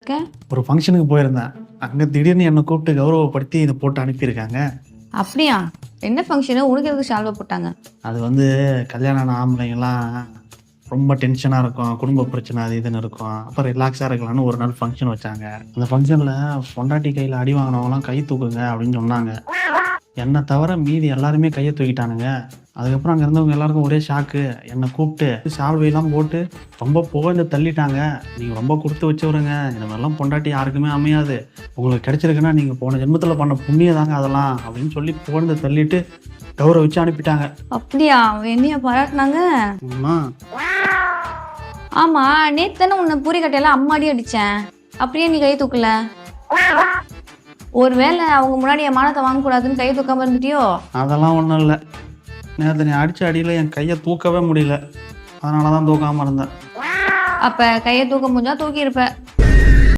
இருக்க? ஒரு ஃபங்க்ஷனுக்கு போயிருந்தேன். அங்கே திடீர்னு என்னை கூப்பிட்டு கௌரவப்படுத்தி இதை போட்டு அனுப்பியிருக்காங்க. அப்படியா? என்ன ஃபங்க்ஷனு? உனக்கு எதுக்கு ஷால்வை போட்டாங்க? அது வந்து கல்யாணம் ஆன ஆம்பளைங்கெல்லாம் ரொம்ப டென்ஷனாக இருக்கும், குடும்ப பிரச்சனை அது இதுன்னு இருக்கும். அப்போ ரிலாக்ஸாக இருக்கலாம்னு ஒரு நாள் ஃபங்க்ஷன் வச்சாங்க. அந்த ஃபங்க்ஷனில் பொண்டாட்டி கையில் அடி வாங்கினவங்களாம் கை தூக்குங்க அப்படின்னு சொன்னாங்க. என்னை தவிர மீதி எல்லாருமே கையை தூக்கிட்டானுங்க. அதுக்கப்புறம் அங்கே இருந்தவங்க எல்லாருக்கும் ஒரே ஷாக்கு. என்னை கூப்பிட்டு சால்வையெல்லாம் போட்டு ரொம்ப புகழ்ந்து தள்ளிட்டாங்க. நீங்கள் ரொம்ப கொடுத்து வச்சவருங்க, இந்த மாதிரிலாம் பொண்டாட்டி யாருக்குமே அமையாது, உங்களுக்கு கிடைச்சிருக்குன்னா நீங்கள் போன ஜென்மத்தில் பண்ண புண்ணியம் தாங்க அதெல்லாம் அப்படின்னு சொல்லி புகழ்ந்து தள்ளிட்டு கௌரவிச்சு அனுப்பிட்டாங்க. அப்படியா? என்னைய பாராட்டினாங்க? அம்மா, ஆமா, நேத்து தானே உன்னை பூரி கட்டையெல்லாம் அம்மாடி அடிச்சேன். அப்படியே நீ கை தூக்கல? ஒருவேளை அவங்க முன்னாடி என் மானத்தை வாங்கக்கூடாதுன்னு கை தூக்காம இருந்துட்டியோ? அதெல்லாம் ஒன்றும் இல்லை. நேற்று நீ அடித்த அடியில் என் கையை தூக்கவே முடியல, அதனால தான் தூக்காமல் இருந்தேன். அப்ப கையை தூக்க முடிஞ்சா தூக்கி இருப்ப.